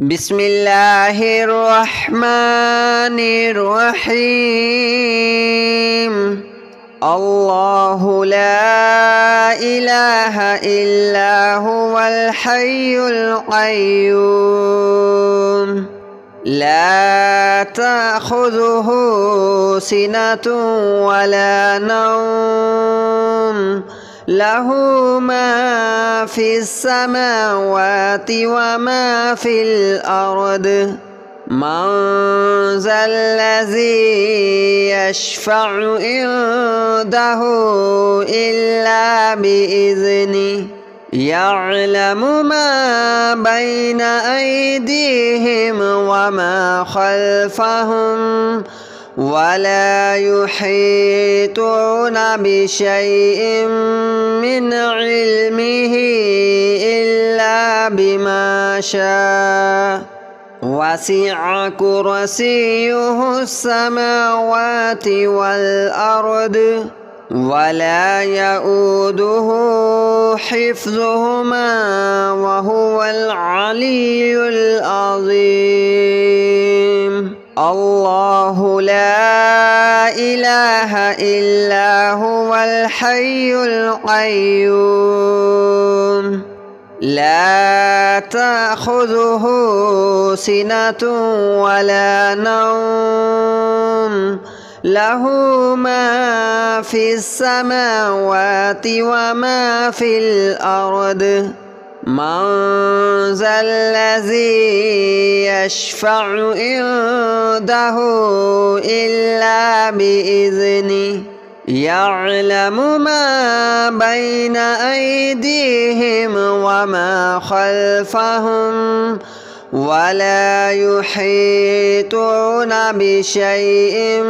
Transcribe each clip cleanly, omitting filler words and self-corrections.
بسم الله الرحمن الرحيم. الله لا إله إلا هو الحي القيوم لا تأخذه سنة ولا نوم له ما في السماوات وما في الأرض من ذا الذي يشفع عنده إلا بإذنه يعلم ما بين أيديهم وما خلفهم ولا يحيطون بشيء من علمه إلا بما شاء وسع كرسيه السماوات والأرض ولا يؤوده حفظهما وهو العلي العظيم. الله لا إله إلا هو الحي القيوم لا تأخذه سنة ولا نوم له ما في السماوات وما في الأرض من ذا الذي يشفع عنده إلا بإذنه يعلم ما بين أيديهم وما خلفهم ولا يحيطون بشيء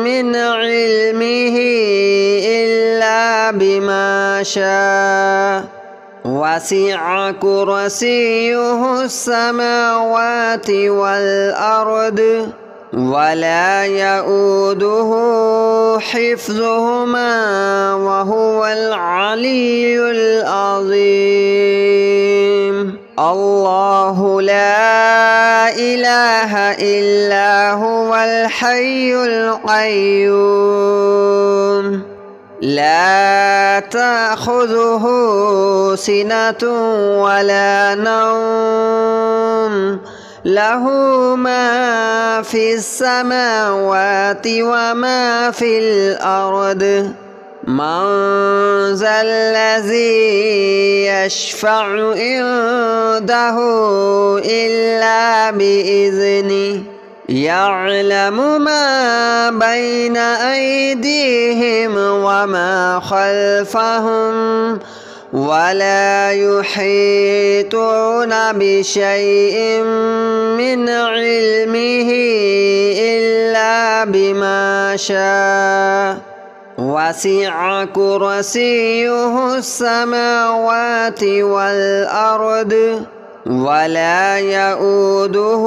من علمه إلا بما شاء وسع كرسيه السماوات والأرض ولا يؤوده حفظهما وهو العلي العظيم. الله لا إله إلا هو الحي القيوم لا تأخذه سنة ولا نوم له ما في السماوات وما في الأرض من ذا الذي يشفع عنده إلا بإذنه يعلم ما بين أيديهم وما خلفهم ولا يحيطون بشيء من علمه إلا بما شاء وسع كرسيه السماوات والأرض ولا يؤوده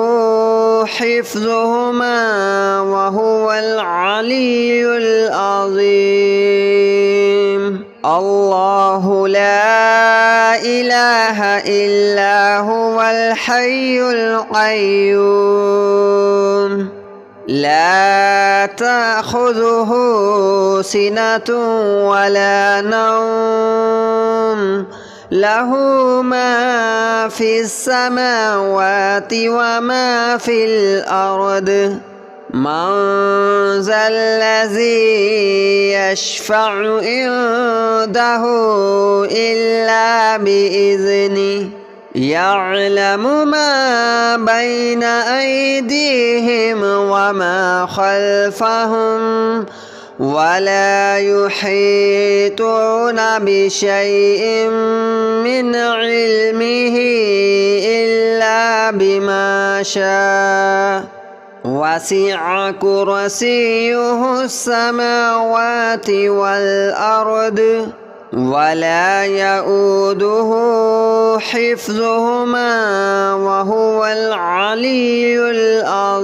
حفظهما وهو العلي العظيم. الله لا إله إلا هو الحي القيوم لا تأخذه سنة ولا نوم له ما في السماوات وما في الأرض من ذا الذي يشفع عنده إلا بإذنه يعلم ما بين أيديهم وما خلفهم ولا يحيطون بشيء من علمه إلا بما شاء وسع كرسيه السماوات والأرض ولا يؤوده حفظهما وهو العلي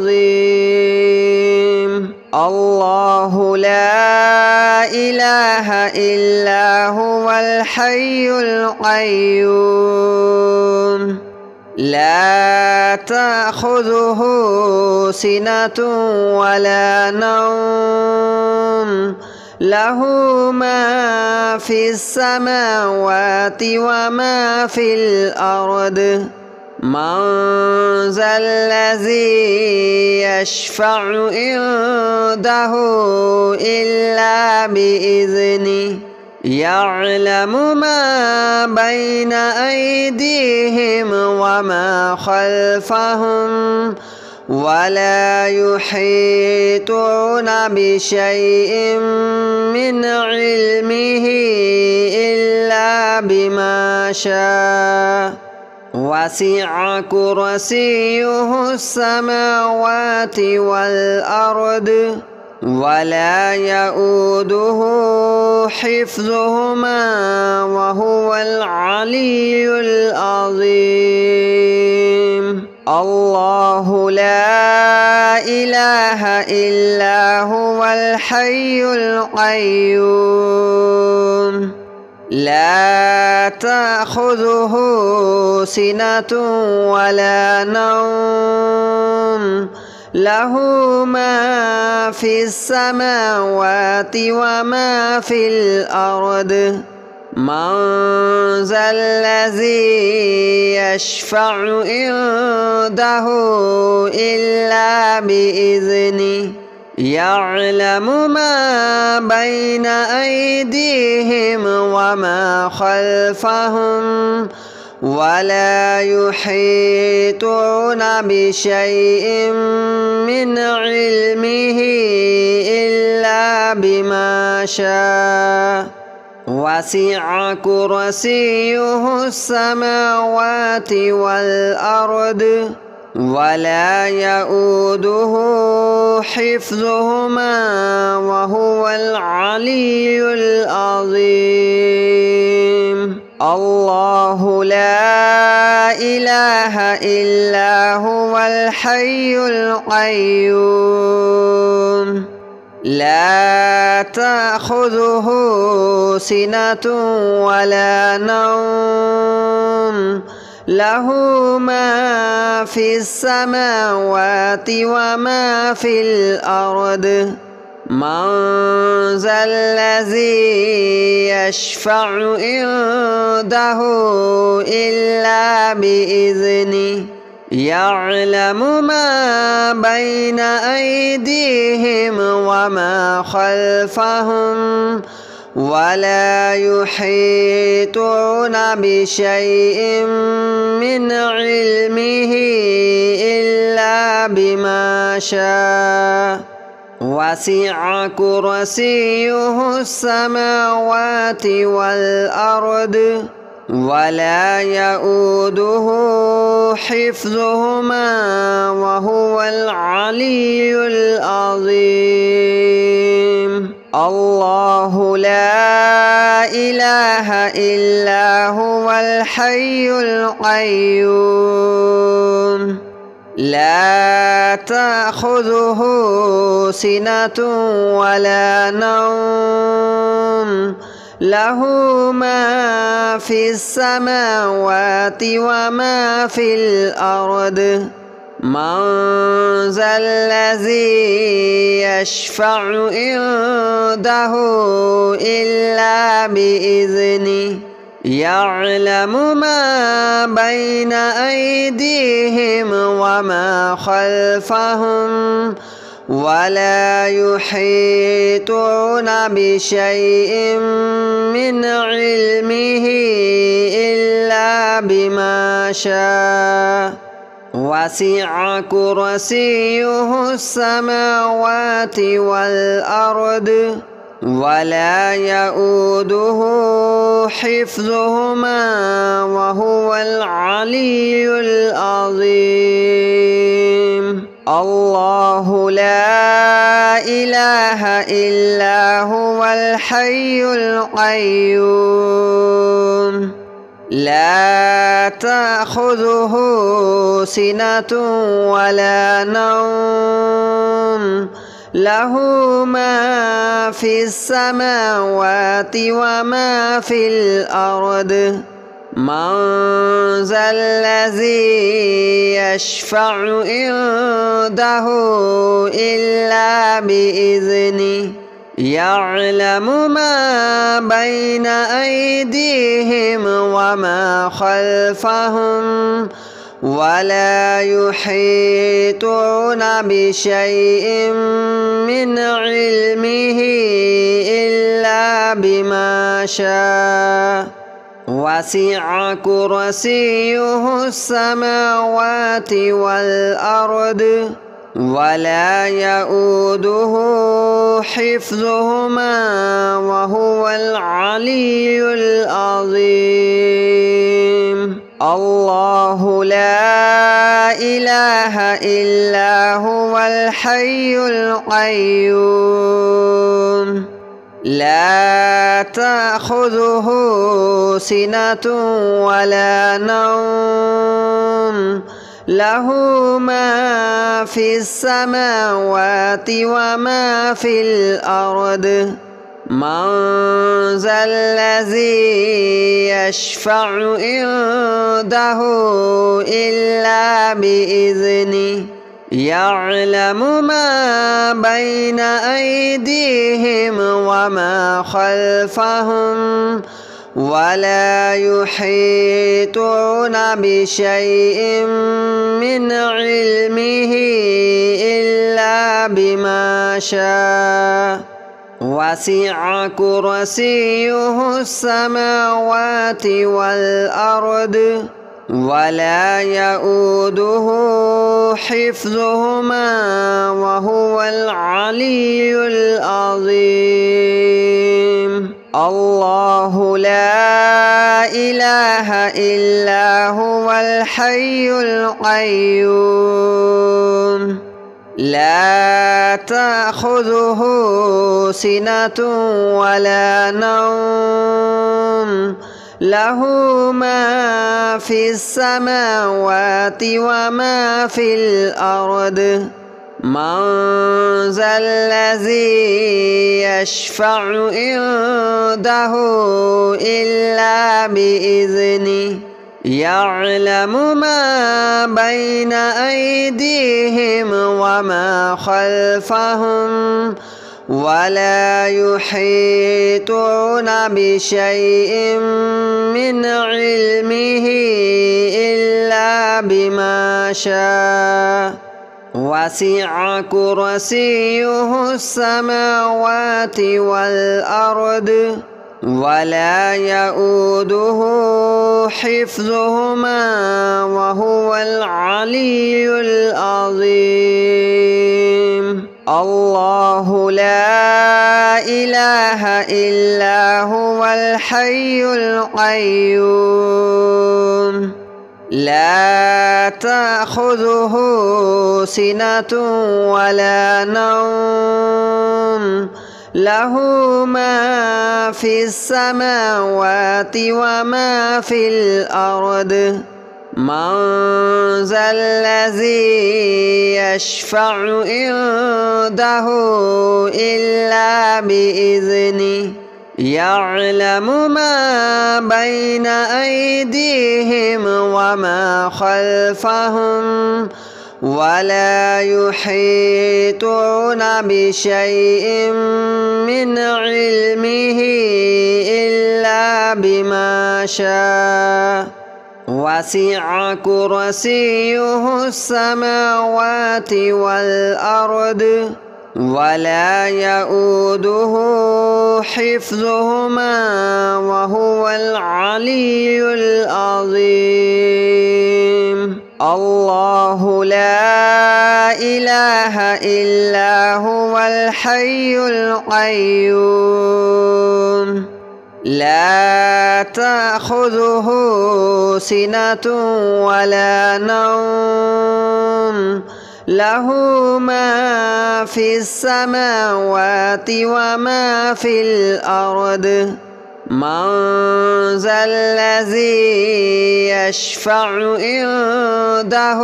العظيم. الله لا إله إلا هو الحي القيوم لا تأخذه سنة ولا نوم له ما في السماوات وما في الأرض من ذا الذي يشفع عنده إلا بإذنه يعلم ما بين أيديهم وما خلفهم ولا يحيطون بشيء من علمه إلا بما شاء وسع كرسيه السماوات والأرض ولا يؤوده حفظهما وهو العلي العظيم الله لا إله إلا هو الحي القيوم لا تأخذه سنة ولا نوم له ما في السماوات وما في الأرض من ذا الذي يشفع عنده إلا بإذنه يعلم ما بين أيديهم وما خلفهم ولا يحيطون بشيء من علمه إلا بما شاء وسع كرسيه السماوات والأرض ولا يؤوده حفظهما وهو العلي العظيم الله لا إله إلا هو الحي القيوم لا تأخذه سنة ولا نوم له ما في السماوات وما في الأرض من ذا الذي يشفع عنده إلا بإذنه يعلم ما بين أيديهم وما خلفهم ولا يحيطون بشيء من علمه إلا بما شاء وسع كرسيه السماوات والأرض ولا يؤوده حفظهما وهو العلي العظيم الله لا إله إلا هو الحي القيوم لا تأخذه سنة ولا نوم له ما في السماوات وما في الأرض من ذا الذي يشفع عنده إلا بإذنه يعلم ما بين أيديهم وما خلفهم ولا يحيطون بشيء من علمه إلا بما شاء وسع كرسيه السماوات والأرض ولا يؤوده حفظهما وهو العلي العظيم الله لا إله إلا هو الحي القيوم لا تأخذه سنة ولا نوم له ما في السماوات وما في الأرض من ذا الذي يشفع عنده إلا بإذنه يعلم ما بين أيديهم وما خلفهم ولا يحيطون بشيء من علمه إلا بما شاء وسع كرسيه السماوات والأرض ولا يؤوده حفظهما وهو العلي العظيم الله لا إله إلا هو الحي القيوم لا تأخذه سنة ولا نوم له ما في السماوات وما في الأرض من ذا الذي يشفع عنده إلا بإذنه يعلم ما بين أيديهم وما خلفهم ولا يحيطون بشيء من علمه إلا بما شاء وسع كرسيه السماوات والأرض ولا يؤوده حفظهما وهو العلي العظيم الله لا إله إلا هو الحي القيوم لا تأخذه سنة ولا نوم له ما في السماوات وما في الأرض من ذا الذي يشفع عنده إلا بإذنه يعلم ما بين أيديهم وما خلفهم ولا يحيطون بشيء من علمه إلا بما شاء وسع كرسيه السماوات والأرض ولا يؤوده حفظهما وهو العلي العظيم الله لا إله إلا هو الحي القيوم لا تأخذه سنة ولا نوم له ما في السماوات وما في الأرض من ذا الذي يشفع عنده إلا بإذنه يعلم ما بين أيديهم وما خلفهم ولا يحيطون بشيء من علمه إلا بما شاء وسع كرسيه السماوات والأرض ولا يؤوده حفظهما وهو العلي العظيم الله لا إله إلا هو الحي القيوم لا تأخذه سنة ولا نوم له ما في السماوات وما في الأرض من ذا الذي يشفع عنده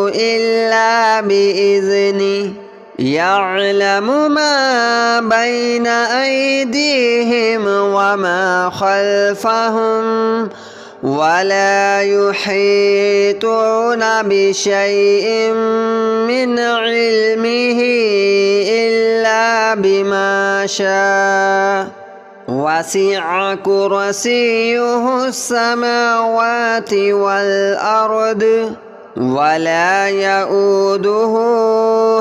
إلا بإذنه يعلم ما بين أيديهم وما خلفهم ولا يحيطون بشيء من علمه إلا بما شاء وسع كرسيه السماوات والأرض ولا يؤوده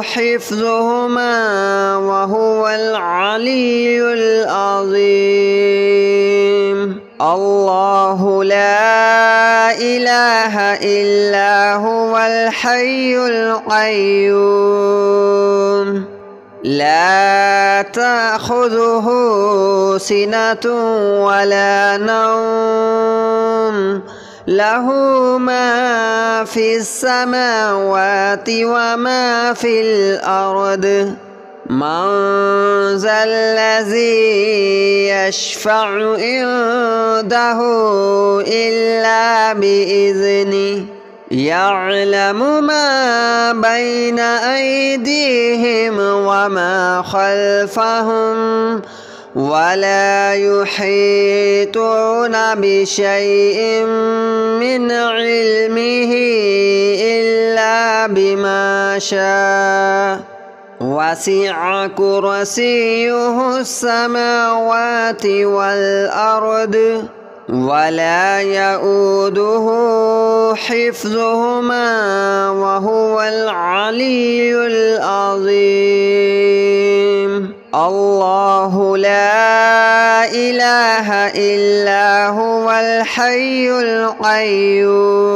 حفظهما وهو العلي العظيم الله لا إله إلا هو الحي القيوم لا تأخذه سنة ولا نوم له ما في السماوات وما في الأرض من ذا الذي يشفع عنده إلا بإذنه يعلم ما بين أيديهم وما خلفهم ولا يحيطون بشيء من علمه إلا بما شاء وسع كرسيه السماوات والأرض ولا يؤوده حفظهما وهو العلي العظيم الله لا إله إلا هو الحي القيوم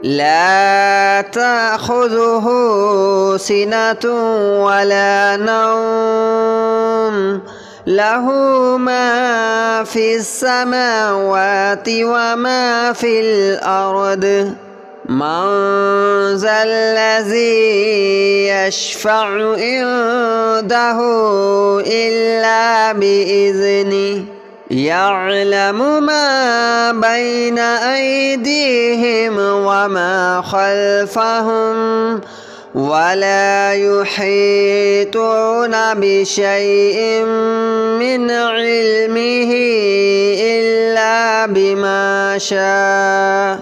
لا تأخذه سنة ولا نوم له ما في السماوات وما في الأرض من ذا الذي يشفع عنده إلا بإذنه يعلم ما بين أيديهم وما خلفهم ولا يحيطون بشيء من علمه إلا بما شاء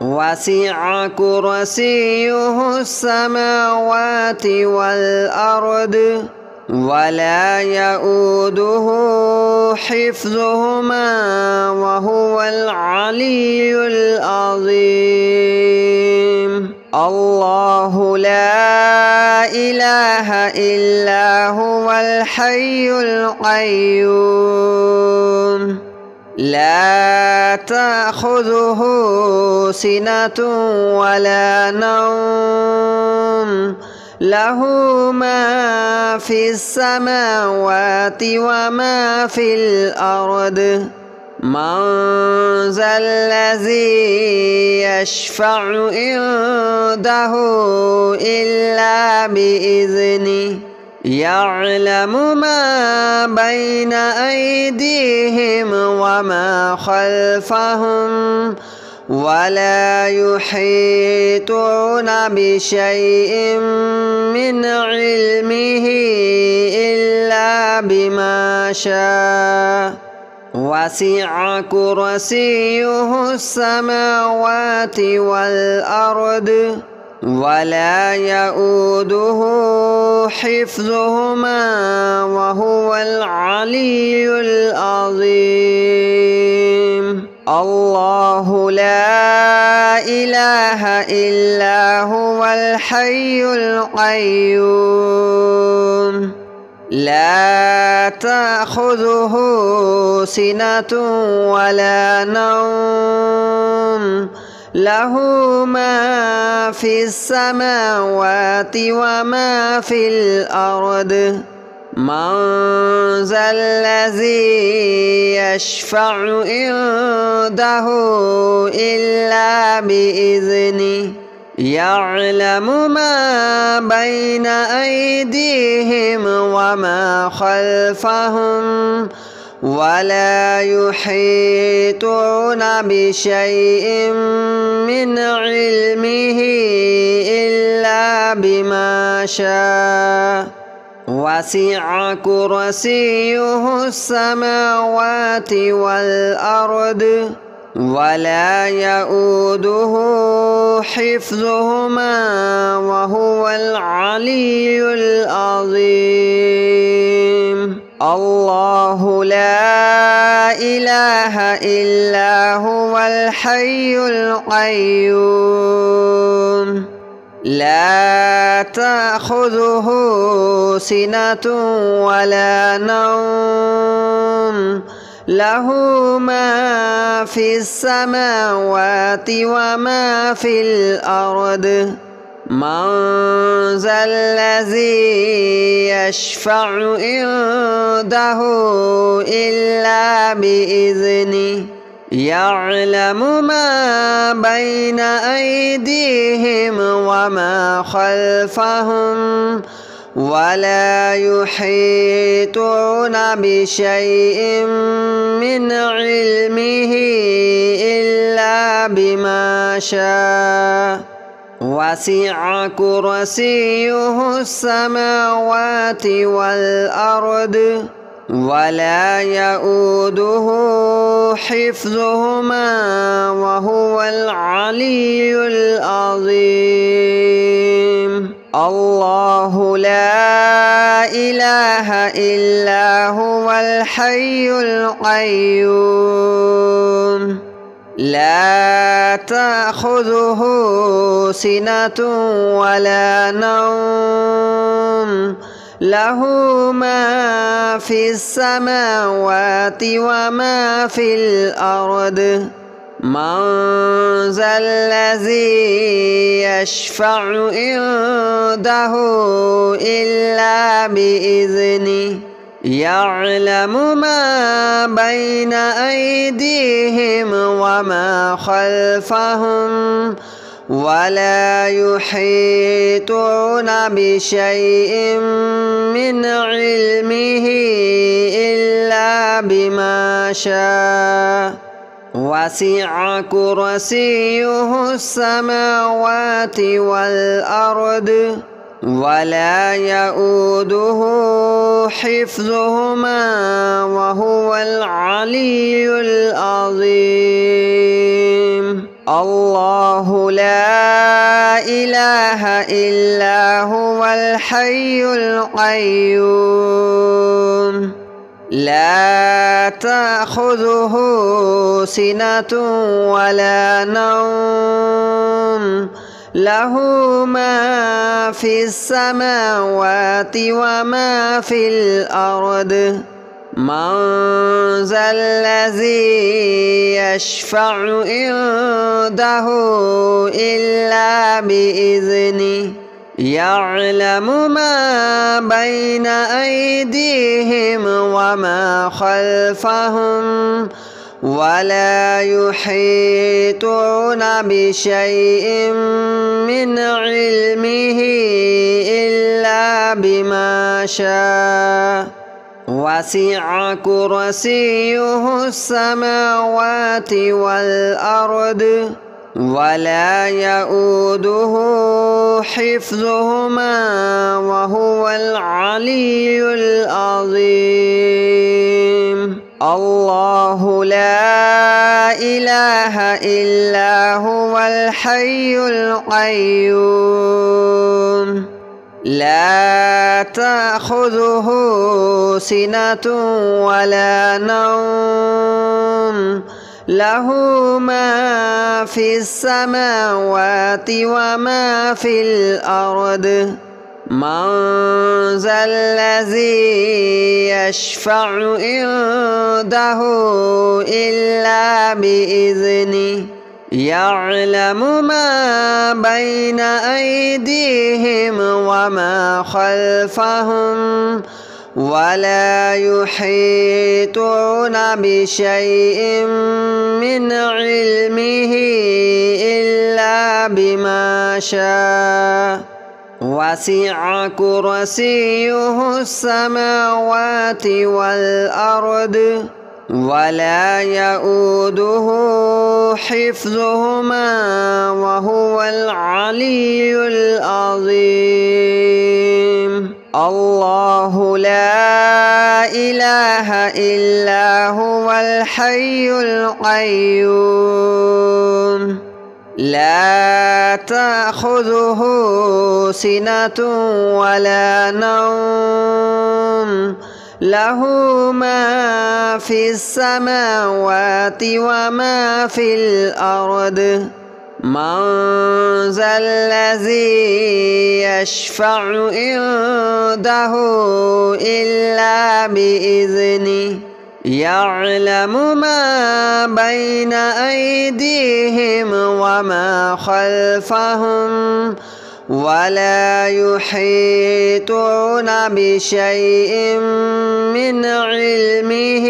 وسع كرسيه السماوات والأرض ولا يؤوده حفظهما وهو العلي العظيم الله لا إله إلا هو الحي القيوم لا تأخذه سنة ولا نوم له ما في السماوات وما في الأرض من ذا الذي يشفع عنده إلا بإذنه يعلم ما بين أيديهم وما خلفهم ولا يحيطون بشيء من علمه إلا بما شاء وسع كرسيه السماوات والأرض ولا يؤوده حفظهما وهو العلي العظيم الله لا إله إلا هو الحي القيوم لا تأخذه سنة ولا نوم له ما في السماوات وما في الأرض من ذا الذي يشفع عنده إلا بإذنه يعلم ما بين أيديهم وما خلفهم ولا يحيطون بشيء من علمه إلا بما شاء وسع كرسيه السماوات والأرض ولا يؤوده حفظهما وهو العلي العظيم. الله لا إله إلا هو الحي القيوم لا تأخذه سنة ولا نوم له ما في السماوات وما في الأرض من ذا الذي يشفع عنده إلا بإذنه يعلم ما بين أيديهم وما خلفهم ولا يحيطون بشيء من علمه إلا بما شاء وسع كرسيه السماوات والأرض ولا يؤوده حفظهما وهو العلي العظيم. الله لا إله إلا هو الحي القيوم لا تأخذه سنة ولا نوم له ما في السماوات وما في الأرض من ذا الذي يشفع عنده إلا بإذنه يعلم ما بين أيديهم وما خلفهم ولا يحيطون بشيء من علمه إلا بما شاء وسع كرسيه السماوات والأرض ولا يؤوده حفظهما وهو العلي العظيم. الله لا إله إلا هو الحي القيوم لا تأخذه سنة ولا نوم له ما في السماوات وما في الأرض من ذا الذي يشفع عنده إلا بإذنه يعلم ما بين أيديهم وما خلفهم ولا يحيطون بشيء من علمه إلا بما شاء وسع كرسيه السماوات والأرض ولا يؤوده حفظهما وهو العلي العظيم. الله لا إله إلا هو الحي القيوم لا تأخذه سنة ولا نوم له ما في السماوات وما في الأرض من ذا الذي يشفع عنده إلا بإذنه يعلم ما بين أيديهم وما خلفهم ولا يحيطون بشيء من علمه إلا بما شاء وسع كرسيه السماوات والأرض ولا يؤوده حفظهما وهو العلي العظيم. الله لا إله إلا هو الحي القيوم لا تأخذه سنة ولا نوم له ما في السماوات وما في الأرض من ذا الذي يشفع عنده إلا بإذنه يعلم ما بين أيديهم وما خلفهم ولا يحيطون بشيء من علمه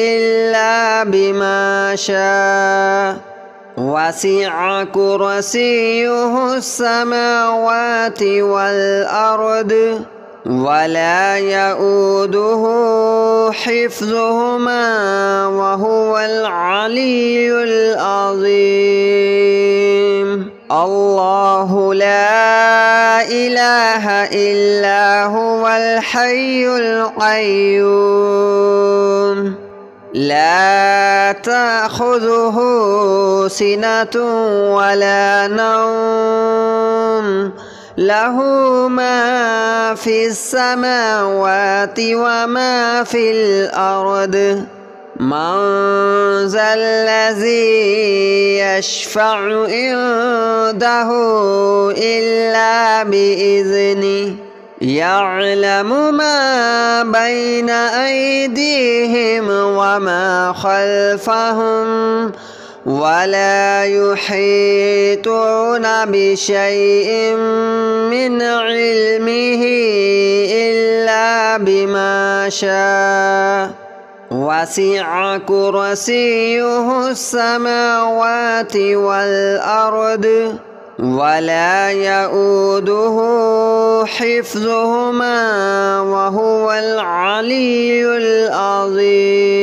إلا بما شاء وسع كرسيه السماوات والأرض ولا يؤوده حفظهما وهو العلي العظيم الله لا إله إلا هو الحي القيوم لا تأخذه سنة ولا نوم له ما في السماوات وما في الأرض من ذا الذي يشفع عنده إلا بإذنه يعلم ما بين أيديهم وما خلفهم ولا يحيطون بشيء من علمه إلا بما شاء وسع كرسيه السماوات والأرض ولا يؤوده حفظهما وهو العلي العظيم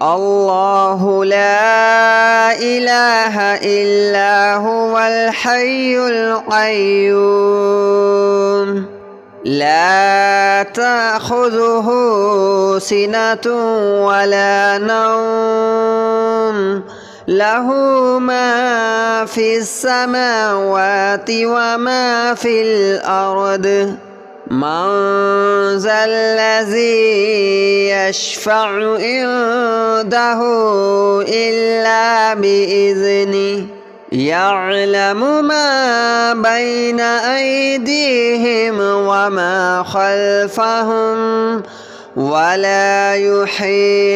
الله لا إله إلا هو الحي القيوم لا تأخذه سنة ولا نوم له ما في السماوات وما في الأرض من ذا الذي يشفع عنده إلا بإذنه يعلم ما بين أيديهم وما خلفهم ولا يحيطون